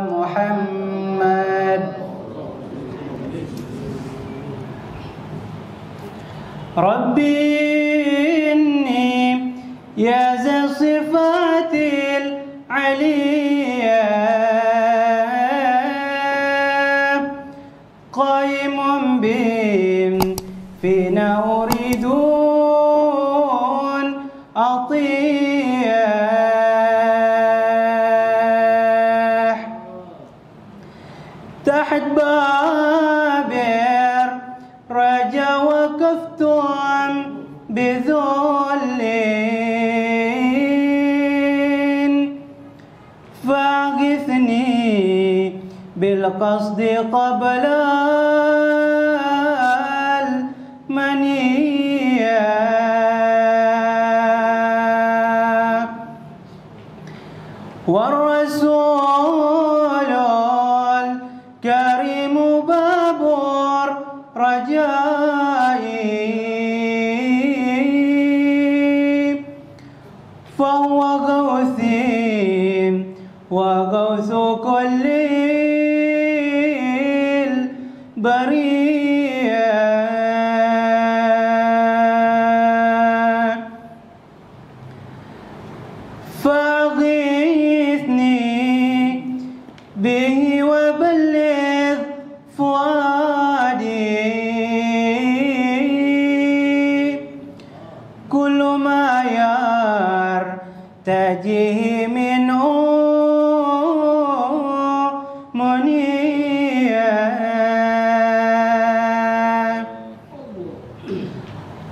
محمد ربي إني يا ذا الصفات العلية قائم بهم فينا أريد أطيع تحت باب الرجا وقفتم بذل فاغثني بالقصد قبل المنية والرسول الكريم باب رجائي فهو غوثي وغوث كل البرية فاغثني به وبلغ فؤادي كل ما يرتجيه منه منيا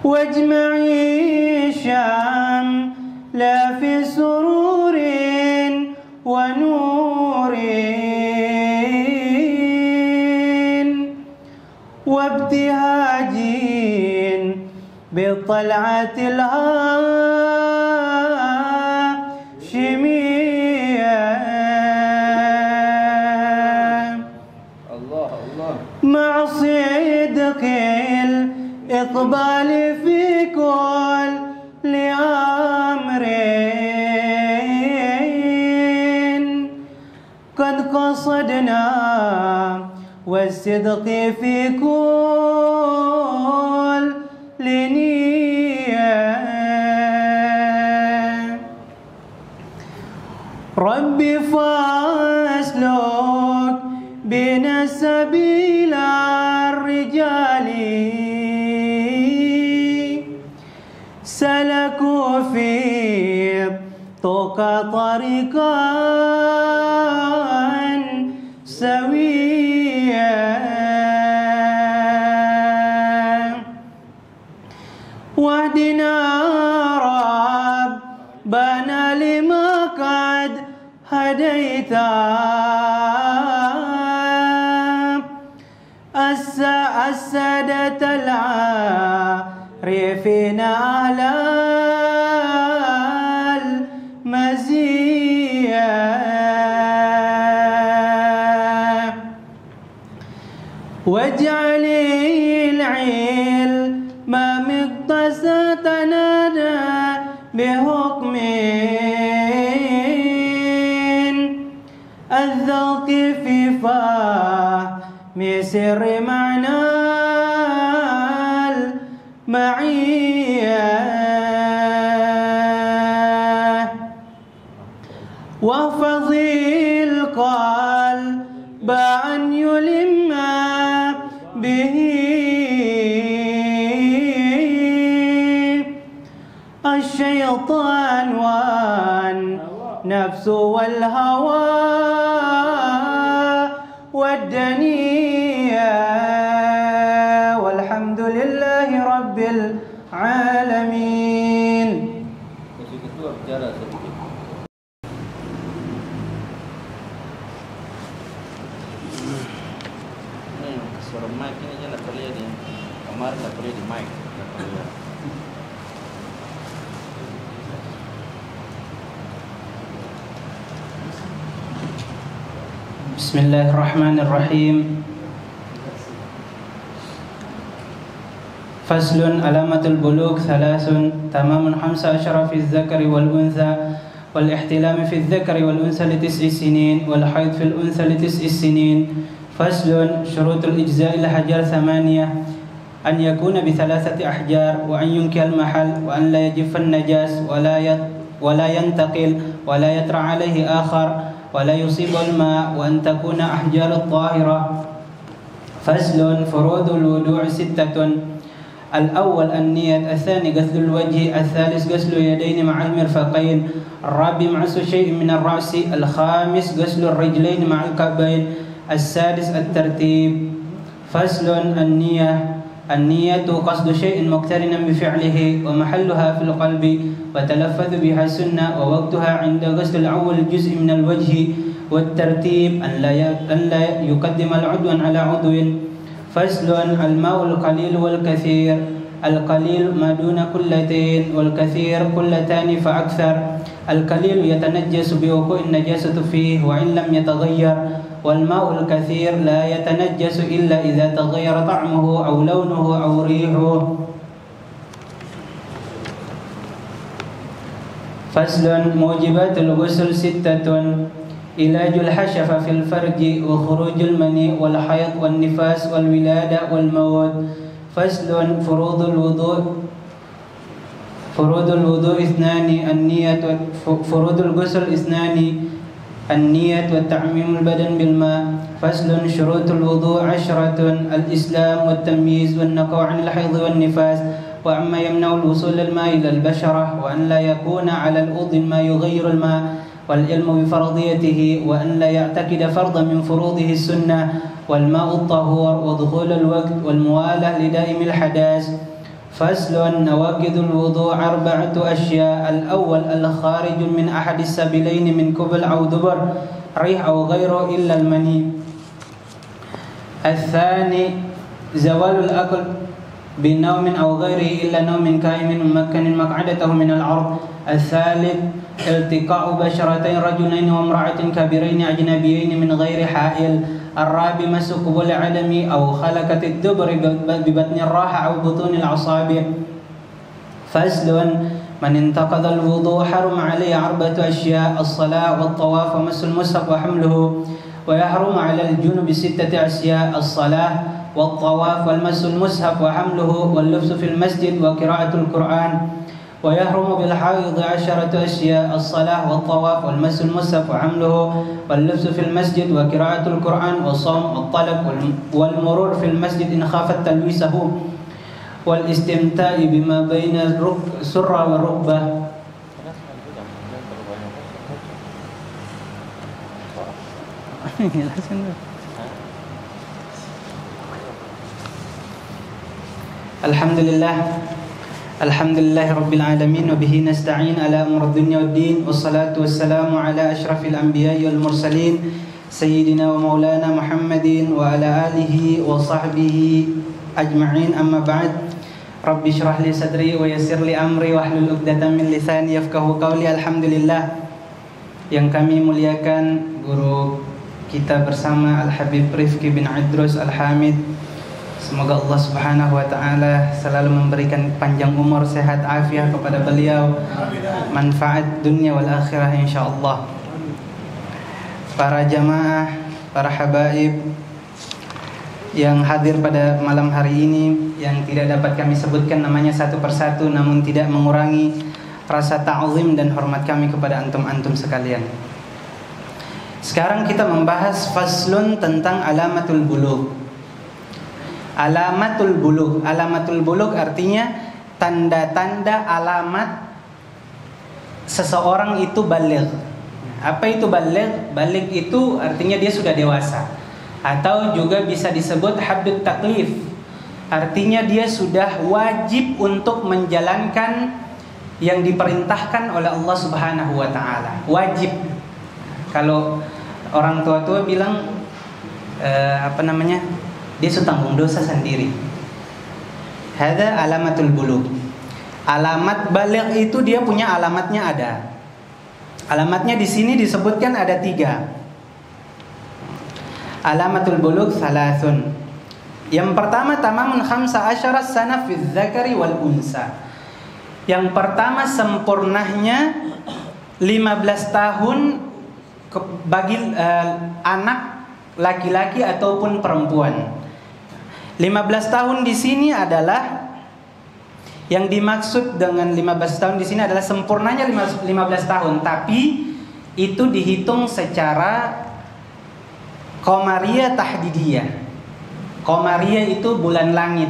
واجمعي الشمل في سرور ونور وابتهاج بالطلعة الهاشمية الله الله مع صدق الإقبال في كل أمر قد قصدنا والصدق في كل نية ربي فاسلك بنا سبيل الرجال سلكوا في الطرق طريقا سويا واهدنا ربنا لما قد هديت السادة العارفين على المزية واجعل العلم مقتصدنا بحكم الذوق في فهم سر معنى المعية واحفظ القلب أن يلم به الشيطان والنفس والهوى والدنيا والحمد لله رب العالمين. Suara mic ini aja nggak terlihat di kamar, nggak terlihat di mic. Bismillahirrahmanirrahim. Faslun alamatul bulugh thalathun tamamun 15 fi dzakari wal untha والاحتلام في الذكر والأنثى ل9 سنين والحيض في الأنثى ل9 سنين. فصل: شروط الإجزاء الأحجار 8: أن يكون ب3 أحجار، وأن ينكي المحل، وأن لا يجف النجاس، ولا ينتقل، ولا يطرأ عليه آخر، ولا يصيب الماء، وأن تكون أحجار الطاهرة. فصل: فروض الوضوء 6: الأول النية، الثاني غسل الوجه، الثالث غسل اليدين مع المرفقين، الرابع مس شيء من الرأس، الخامس غسل الرجلين مع الكعبين، السادس الترتيب. فصل: النية قصد شيء مقترنا بفعله ومحلها في القلب وتلفظ بها سنة، ووقتها عند غسل أول جزء من الوجه. والترتيب أن لا يقدم العضو على عضو. فصل: الماء القليل والكثير، القليل ما دون كلتين، والكثير كلتان فأكثر. القليل يتنجس بوقوع النجاسة فيه وإن لم يتغير، والماء الكثير لا يتنجس إلا إذا تغير طعمه أو لونه أو ريحه. فصل: موجبات الغسل 6: علاج الحشفة في الفرج، وخروج المني، والحيض، والنفاس، والولادة، والموت. فصل: فروض الوضوء 2: فروض الغسل 2: النية والتعميم البدن بالماء. فصل: شروط الوضوء 10: الإسلام والتمييز والنقاء عن الحيض والنفاس، وعما يمنع الوصول الماء إلى البشرة، وأن لا يكون على الأرض ما يغير الماء، والعلم بفرضيته، وأن لا يعتقد فرضا من فروضه السنة، والماء الطهور، ودخول الوقت، والموالاة لدائم الحداث. فصل: نواقض الوضوء 4 أشياء: الأول الخارج من أحد السبيلين من قبل أو دبر، ريح أو غيره إلا المني. الثاني زوال الأكل بنوم أو غيره إلا نوم قائم ممكن مقعدته من الأرض. الثالث التقاء بشرتين رجلين وامرأة كبيرين أجنبيين من غير حائل. الرابع مس قبول العدم أو خلقة الدبر ببطن الراحة أو بطون الأصابع. فصل: من انتقض الوضوء حرم عليه 4 أشياء: الصلاة، والطواف، ومس المصحف وحمله. ويحرم على الجنب 6 أشياء: الصلاة، والطواف، والمس المصحف وحمله، واللبس في المسجد، وقراءة القرآن. ويحرم بالحائض 10 أشياء: الصلاة، والطواف، والمس المصحف وحمله، واللبس في المسجد، وقراءة القرآن، والصوم، والطلب، والمرور في المسجد إن خافت تلويسه، والاستمتاع بما بين السرة والركبة. Alhamdulillah Rabbil Alamin, wa bihi nasta'in ala umur dunya waddin, wassalatu wassalamu ala ashrafil anbiya'i wal mursalin, sayyidina wa maulana Muhammadin wa ala alihi wa sahbihi ajma'in, amma ba'd. Rabbi syrah li sadri wa yassir li amri wa hlul 'uqdatam min lisani yafqahu qawli. Alhamdulillah, yang kami muliakan guru kita bersama Al-Habib Rifki bin Idrus Al-Hamid. Semoga Allah Subhanahu wa taala selalu memberikan panjang umur, sehat, afiat kepada beliau, manfaat dunia wal akhirah insyaallah. Para jamaah, para habaib yang hadir pada malam hari ini, yang tidak dapat kami sebutkan namanya satu persatu, namun tidak mengurangi rasa ta'zim dan hormat kami kepada antum-antum sekalian. Sekarang kita membahas faslun tentang alamatul bulugh. Alamatul bulugh artinya tanda-tanda alamat seseorang itu baligh. Apa itu baligh? Baligh itu artinya dia sudah dewasa, atau juga bisa disebut haddut taklif. Artinya dia sudah wajib untuk menjalankan yang diperintahkan oleh Allah Subhanahu wa taala. Wajib. Kalau orang tua-tua bilang dia sudah tanggung dosa sendiri. Hada alamatul bulugh. Alamat baligh itu dia punya alamatnya ada. Alamatnya di sini disebutkan ada 3. Alamatul bulugh salasun. Yang pertama tamamun 15 sana fi dzakari wal unsa. Yang pertama sempurnanya 15 tahun bagi anak laki-laki ataupun perempuan. 15 tahun di sini adalah yang dimaksud dengan 15 tahun di sini adalah sempurnanya 15 tahun, tapi itu dihitung secara qamariyah tahdidiyah. Qamariyah itu bulan langit.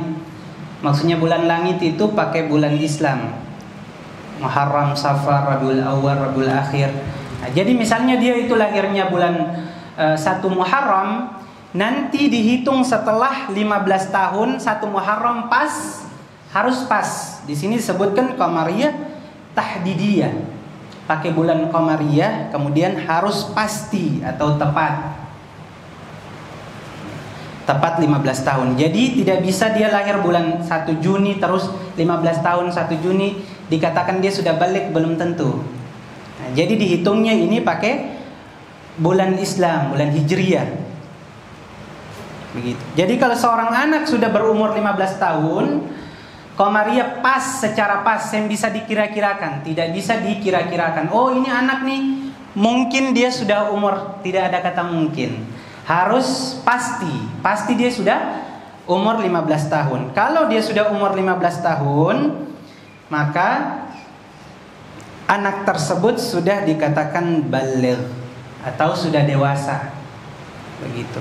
Maksudnya bulan langit itu pakai bulan Islam. Muharram, Safar, Rabiul Awwal, Rabiul Akhir. Nah, jadi misalnya dia itu lahirnya bulan 1 Muharram, nanti dihitung setelah 15 tahun 1 Muharram harus pas. Di sini disebutkan qamariyah tahdidiyah. Pakai bulan qamariyah, kemudian harus pasti atau tepat 15 tahun. Jadi tidak bisa dia lahir bulan 1 Juni terus 15 tahun 1 Juni dikatakan dia sudah balik, belum tentu. Nah, jadi dihitungnya ini pakai bulan Islam, bulan Hijriyah. Begitu. Jadi kalau seorang anak sudah berumur 15 tahun, qamariyah secara pas yang bisa dikira-kirakan, tidak bisa dikira-kirakan. Oh, ini anak nih, mungkin dia sudah umur, tidak ada kata mungkin. Harus pasti dia sudah umur 15 tahun. Kalau dia sudah umur 15 tahun, maka anak tersebut sudah dikatakan baligh atau sudah dewasa. Begitu.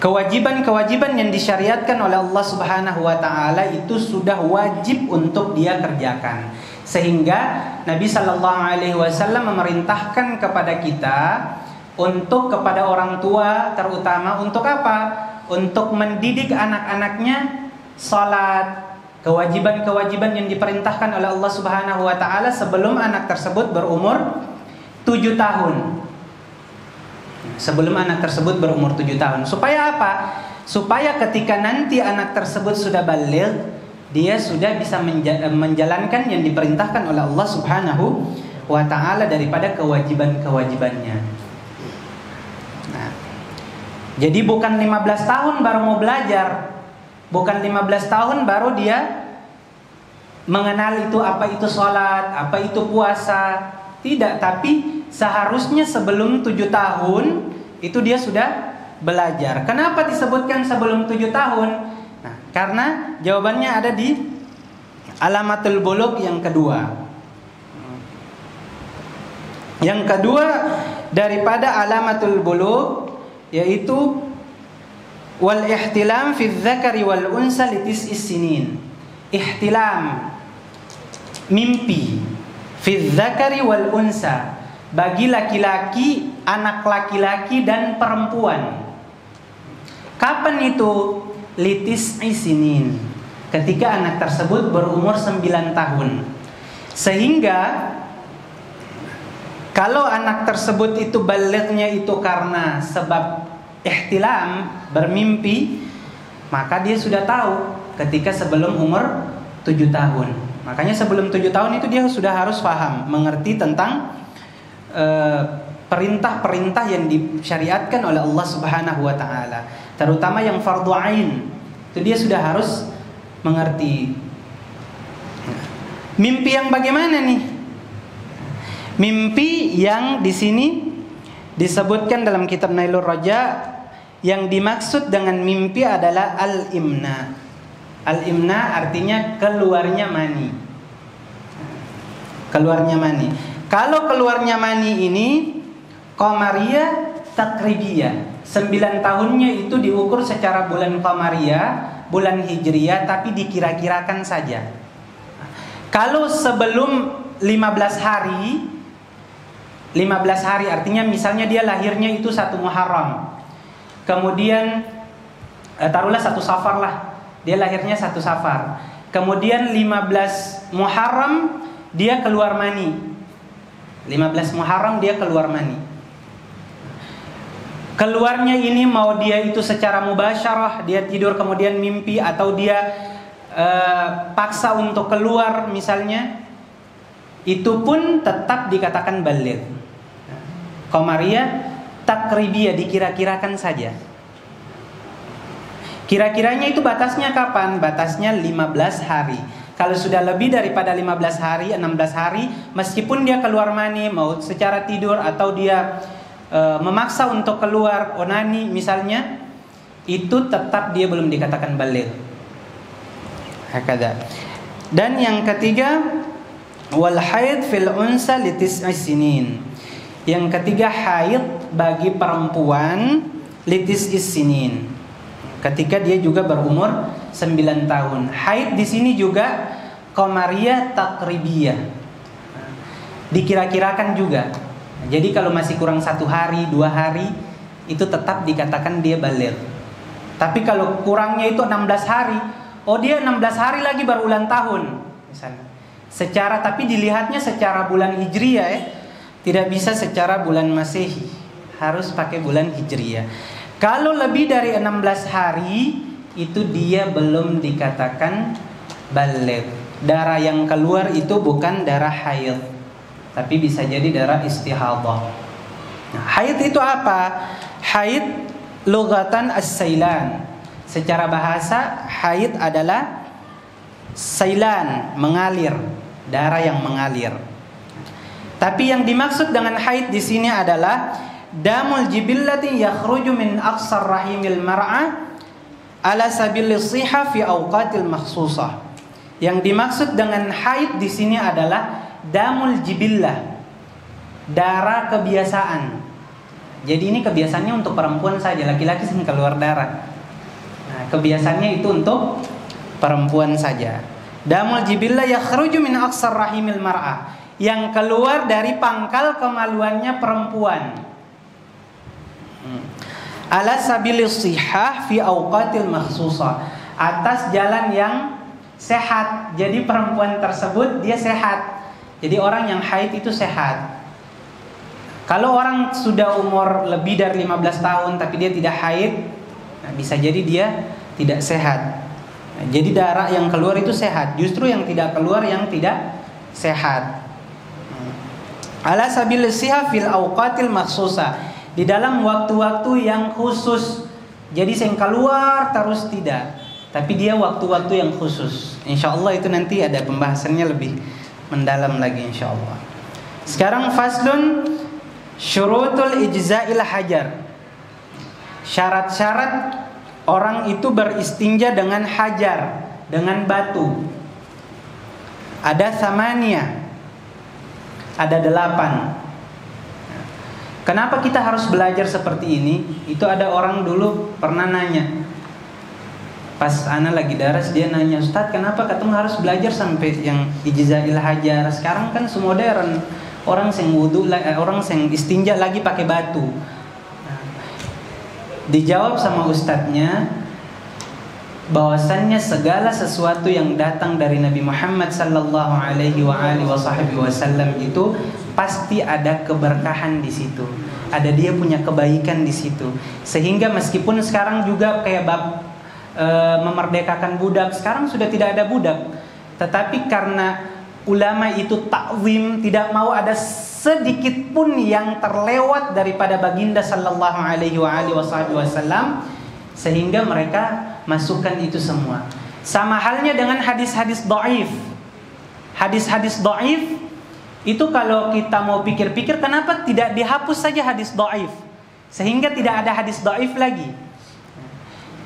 Kewajiban-kewajiban yang disyariatkan oleh Allah Subhanahu wa taala itu sudah wajib untuk dia kerjakan. Sehingga Nabi sallallahu alaihi wasallam memerintahkan kepada kita untuk kepada orang tua terutama untuk apa? Untuk mendidik anak-anaknya salat, kewajiban-kewajiban yang diperintahkan oleh Allah Subhanahu wa taala sebelum anak tersebut berumur 7 tahun. Sebelum anak tersebut berumur 7 tahun. Supaya apa? Supaya ketika nanti anak tersebut sudah baligh, dia sudah bisa menjalankan yang diperintahkan oleh Allah Subhanahu wa taala daripada kewajiban-kewajibannya. Nah, jadi bukan 15 tahun baru mau belajar. Bukan 15 tahun baru dia mengenal itu apa itu sholat, apa itu puasa. Tidak, tapi seharusnya sebelum 7 tahun itu dia sudah belajar. Kenapa disebutkan sebelum 7 tahun? Nah, karena jawabannya ada di alamatul bulugh yang kedua. Yang kedua daripada alamatul bulugh yaitu wal ihtilam fi dzakari wal unsa li tis'is sinin. Ihtilam, mimpi, fi dzakari wal unsa, bagi laki-laki, anak laki-laki dan perempuan. Kapan itu? Litis'i sinin, ketika anak tersebut berumur 9 tahun. Sehingga kalau anak tersebut itu balighnya itu karena sebab ihtilam, bermimpi, maka dia sudah tahu ketika sebelum umur 7 tahun. Makanya sebelum 7 tahun itu dia sudah harus paham, mengerti tentang perintah-perintah yang disyariatkan oleh Allah Subhanahu wa taala, terutama yang fardhu ain. Itu dia sudah harus mengerti. Mimpi yang bagaimana nih? Mimpi yang di sini disebutkan dalam kitab Nailur Raja, yang dimaksud dengan mimpi adalah al-imna. Al-imna artinya keluarnya mani. Keluarnya mani. Kalau keluarnya mani ini qamariyah takribiyah. 9 tahunnya itu diukur secara bulan qamariyah, bulan hijriyah, tapi dikira-kirakan saja. Kalau sebelum 15 hari artinya misalnya dia lahirnya itu 1 Muharram. Kemudian taruhlah 1 Safar lah. Dia lahirnya 1 Safar. Kemudian 15 Muharram dia keluar mani. 15 Muharram dia keluar mani. Keluarnya ini mau dia itu secara mubasyarah, dia tidur kemudian mimpi, atau dia paksa untuk keluar misalnya, itu pun tetap dikatakan baligh. Qamariyah takribiyah, dikira-kirakan saja. Kira-kiranya itu batasnya kapan? Batasnya 15 hari. Kalau sudah lebih daripada 15 hari, 16 hari, meskipun dia keluar mani, mau secara tidur atau dia memaksa untuk keluar onani misalnya, itu tetap dia belum dikatakan baligh. Hakada. Dan yang ketiga, wal haid fil unsa li tis'i sinin. Yang ketiga, haid bagi perempuan li tis'i sinin, ketika dia juga berumur 9 tahun. Haid di sini juga qamariyah takribiyah, dikira-kirakan juga. Jadi kalau masih kurang 1 hari, 2 hari, itu tetap dikatakan dia baligh. Tapi kalau kurangnya itu 16 hari, oh dia 16 hari lagi baru ulang tahun misalnya. Tapi dilihatnya secara bulan Hijriyah ya. Tidak bisa secara bulan Masehi. Harus pakai bulan Hijriyah. Kalau lebih dari 16 hari, itu dia belum dikatakan baligh. Darah yang keluar itu bukan darah haid, tapi bisa jadi darah istihadah. Nah, haid itu apa? Haid lughatan as-sailan. Secara bahasa, haid adalah sailan, mengalir, darah yang mengalir. Tapi yang dimaksud dengan haid di sini adalah damul jibillati yakhruju min aqsar rahimil mar'a ala sabilis siha fi awqatil makhsusah. Yang dimaksud dengan haid di sini adalah damul jibillah, darah kebiasaan. Jadi ini kebiasaannya untuk perempuan saja, laki-laki sering keluar darah. Nah, kebiasaannya itu untuk perempuan saja. Damul jibillah yakhruju min aqsar rahimil mar'a, yang keluar dari pangkal kemaluannya perempuan. Ala sabilis sihah fi awqatil makhsusah, atas jalan yang sehat. Jadi perempuan tersebut dia sehat. Jadi orang yang haid itu sehat. Kalau orang sudah umur lebih dari 15 tahun tapi dia tidak haid, nah bisa jadi dia tidak sehat. Nah, jadi darah yang keluar itu sehat, justru yang tidak keluar yang tidak sehat. Ala sabilis sihah fil awqatil makhsusah, di dalam waktu-waktu yang khusus. Jadi yang keluar terus tidak, tapi dia waktu-waktu yang khusus. InsyaAllah itu nanti ada pembahasannya lebih mendalam lagi insyaAllah. Sekarang faslun syurutul ijza'il hajar. Syarat-syarat orang itu beristinja dengan hajar, dengan batu. Ada 8. Ada 8. Kenapa kita harus belajar seperti ini? Itu ada orang dulu pernah nanya. Pas ana lagi daras, dia nanya, Ustadz kenapa katong harus belajar sampai yang ijza'il hajar? Sekarang kan semua modern, orang yang wudu, orang yang istinja lagi pakai batu. Dijawab sama ustadznya bahwasannya segala sesuatu yang datang dari Nabi Muhammad sallallahu alaihi wasallam itu pasti ada keberkahan di situ. Ada dia punya kebaikan di situ. Sehingga meskipun sekarang juga kayak memerdekakan budak, sekarang sudah tidak ada budak. Tetapi karena ulama itu ta'zim, tidak mau ada sedikit pun yang terlewat daripada baginda sallallahu alaihi wasallam, sehingga mereka masukkan itu semua. Sama halnya dengan hadis-hadis dhaif. Hadis-hadis dhaif itu kalau kita mau pikir-pikir, kenapa tidak dihapus saja hadis dhaif sehingga tidak ada hadis dhaif lagi?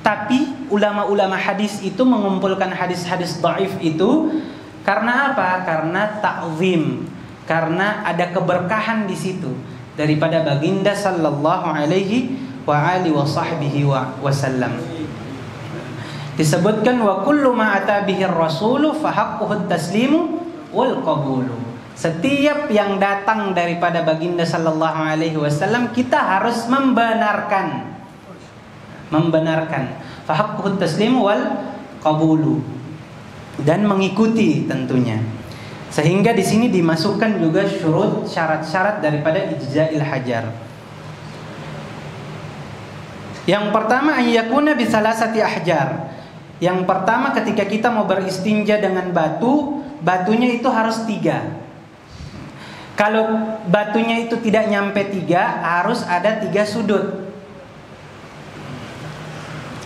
Tapi ulama-ulama hadis itu mengumpulkan hadis-hadis dhaif itu karena apa? Karena ta'zim, karena ada keberkahan di situ daripada baginda sallallahu alaihi wasallam. Disebutkan wa kullu ma ata bihi ar-rasulu fa haqquhu at-taslimu wal qabulu. Setiap yang datang daripada baginda sallallahu alaihi wasallam kita harus membenarkan. Fa haqquhu at-taslimu wal qabulu, dan mengikuti tentunya. Sehingga di sini dimasukkan juga syarat-syarat daripada ijza'il hajar. Yang pertama ayyakuna bi salasati ahjar. Yang pertama ketika kita mau beristinja dengan batu, batunya itu harus 3. Kalau batunya itu tidak nyampe 3, harus ada 3 sudut.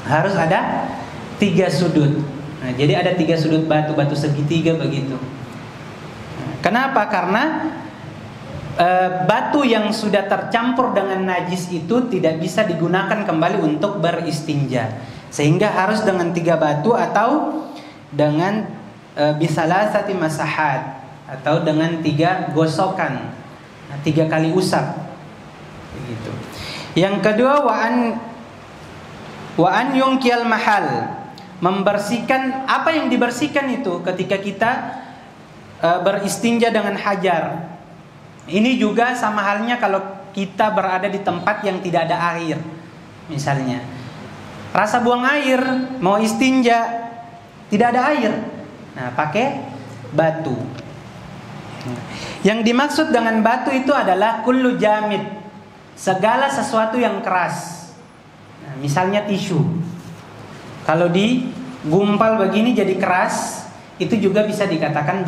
Harus ada 3 sudut. Nah, jadi ada 3 sudut batu segitiga begitu. Kenapa? Karena batu yang sudah tercampur dengan najis itu tidak bisa digunakan kembali untuk beristinja. Sehingga harus dengan 3 batu atau dengan bisalasati masahat, atau dengan 3 gosokan, 3 kali usap. Begitu. Yang kedua, wa an yungkil mahal, membersihkan apa yang dibersihkan itu ketika kita beristinja dengan hajar. Ini juga sama halnya kalau kita berada di tempat yang tidak ada air. Misalnya, rasa buang air, mau istinja, tidak ada air. Nah, pakai batu. Yang dimaksud dengan batu itu adalah kullu jamid, segala sesuatu yang keras. Nah, misalnya tisu. Kalau digumpal begini jadi keras, itu juga bisa dikatakan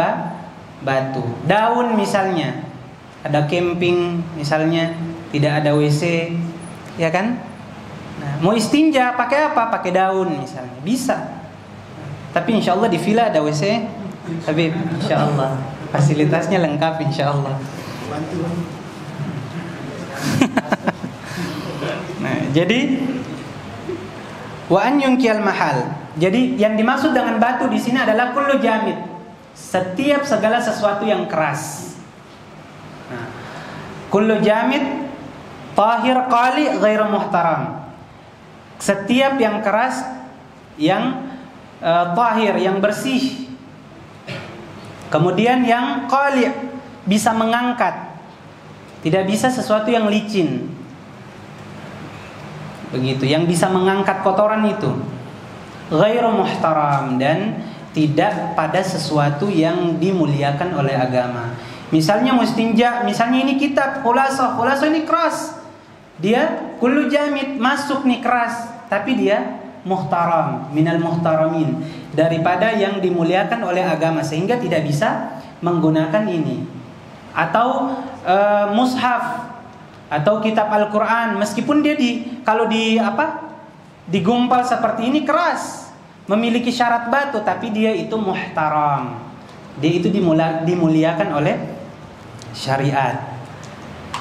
batu. Daun misalnya, ada camping misalnya, tidak ada WC, ya kan? Nah, mau istinja pakai apa? Pakai daun misalnya, bisa. Tapi insya Allah di villa ada WC, tapi insya Allah fasilitasnya lengkap insya Allah. Nah, jadi wa an yungkil mahal. Jadi yang dimaksud dengan batu di sini adalah kullu jamid, setiap segala sesuatu yang keras. Kullu jamid tahir qali ghairu muhtaram. Setiap yang keras, yang tahir, yang bersih. Kemudian yang qali, bisa mengangkat. Tidak bisa sesuatu yang licin. Begitu, yang bisa mengangkat kotoran itu. Ghairu muhtaram, dan tidak pada sesuatu yang dimuliakan oleh agama. Misalnya mustinja, misalnya ini kitab Khulasah ini keras. Dia kullu jamid, masuk nih keras, tapi dia muhtaram, minal muhtaramin, daripada yang dimuliakan oleh agama, sehingga tidak bisa menggunakan ini. Atau mushaf atau kitab Al-Qur'an, meskipun dia kalau digumpal seperti ini keras, memiliki syarat batu, tapi dia itu muhtaram. Dia itu dimuliakan oleh syariat.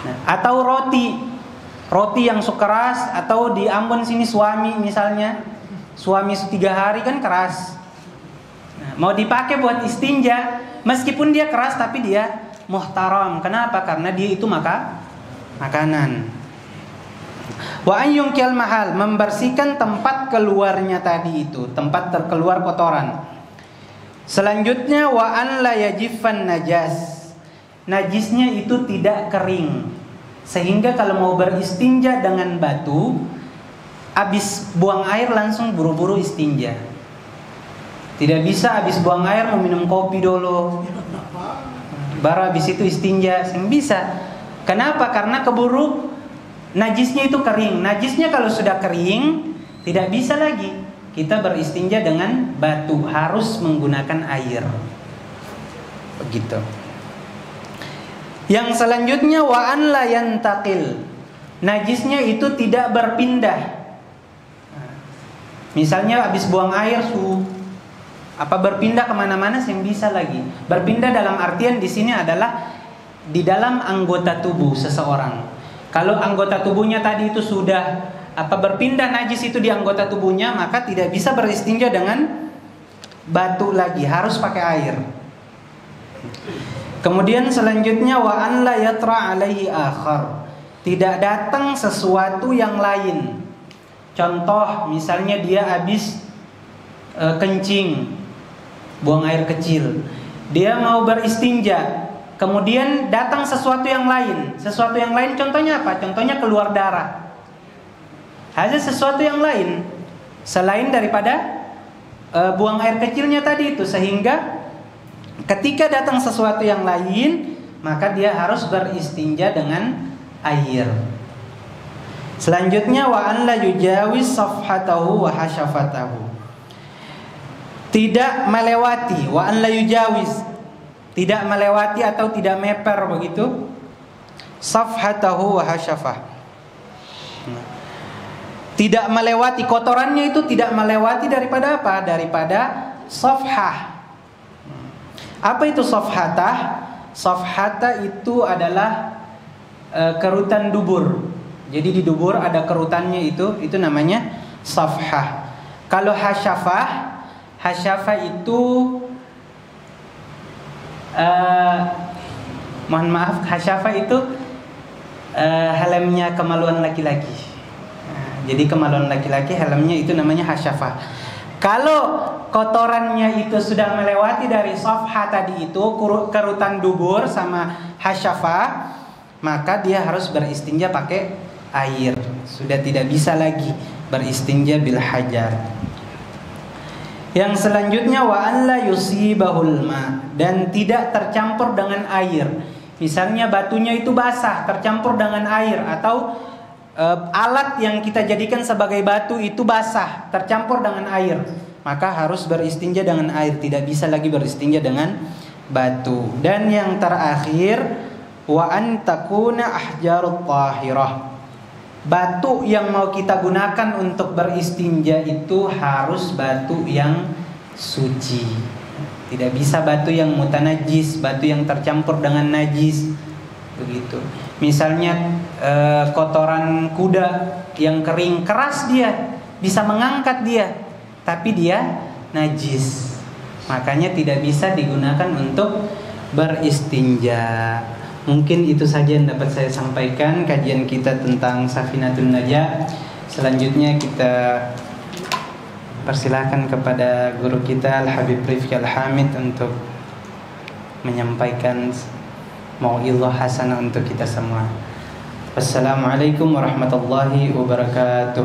Nah, atau roti yang keras, atau di Ambon sini suami misalnya, suami 3 hari kan keras. Nah, mau dipakai buat istinja, meskipun dia keras tapi dia muhtaram. Kenapa? Karena dia itu makanan. Wa an yungkil mahal, membersihkan tempat keluarnya tadi itu, tempat terkeluar kotoran. Selanjutnya wa an la yajiffan najas. Najisnya itu tidak kering, sehingga kalau mau beristinja dengan batu, habis buang air langsung buru-buru istinja. Tidak bisa habis buang air mau minum kopi dulu, baru habis itu istinja. Yang bisa. Kenapa? Karena keburu najisnya itu kering. Najisnya kalau sudah kering, tidak bisa lagi kita beristinja dengan batu, harus menggunakan air. Begitu. Yang selanjutnya wa an la yantaqil. Najisnya itu tidak berpindah. Misalnya habis buang air berpindah kemana-mana, yang bisa lagi. Berpindah dalam artian di sini adalah di dalam anggota tubuh seseorang. Kalau anggota tubuhnya tadi itu sudah berpindah najis itu di anggota tubuhnya, maka tidak bisa beristinja dengan batu lagi, harus pakai air. Kemudian selanjutnya wa an la yatra alaihi akhar. Tidak datang sesuatu yang lain. Contoh misalnya dia habis kencing, buang air kecil. Dia mau beristinja, kemudian datang sesuatu yang lain. Sesuatu yang lain contohnya apa? Contohnya keluar darah. Ada sesuatu yang lain selain daripada buang air kecilnya tadi itu, sehingga ketika datang sesuatu yang lain, maka dia harus beristinja dengan air. Selanjutnya wa an la yujawiz safhatahu wa hasyafatahu. Tidak melewati, wa an la yujawiz, tidak melewati atau tidak meper begitu, safhatahu wa hasyafah. Tidak melewati kotorannya itu, tidak melewati daripada apa? Daripada safhah. Apa itu safhatah? Safhatah itu adalah kerutan dubur. Jadi di dubur ada kerutannya, itu namanya safhah. Kalau hasyafah itu mohon maaf, hasyafah itu helmnya kemaluan laki-laki. Jadi kemaluan laki-laki helmnya itu namanya hasyafah. Kalau kotorannya itu sudah melewati dari safhah tadi itu, kerutan dubur sama hasyafah, maka dia harus beristinja pakai air. Sudah tidak bisa lagi beristinja bil hajar. Yang selanjutnya wa an la yusibahul ma, dan tidak tercampur dengan air. Misalnya batunya itu basah tercampur dengan air, atau alat yang kita jadikan sebagai batu itu basah tercampur dengan air, maka harus beristinja dengan air, tidak bisa lagi beristinja dengan batu. Dan yang terakhir wa an takuna ahjarut tahirah, batu yang mau kita gunakan untuk beristinja itu harus batu yang suci. Tidak bisa batu yang mutanajis, batu yang tercampur dengan najis. Begitu. Misalnya kotoran kuda yang kering keras, dia bisa mengangkat dia, tapi dia najis. Makanya tidak bisa digunakan untuk beristinja. Mungkin itu saja yang dapat saya sampaikan kajian kita tentang Safinatun Najah. Selanjutnya kita persilahkan kepada guru kita Al-Habib Rifki Al-Hamid untuk menyampaikan mau'izah hasanah untuk kita semua. Wassalamualaikum warahmatullahi wabarakatuh.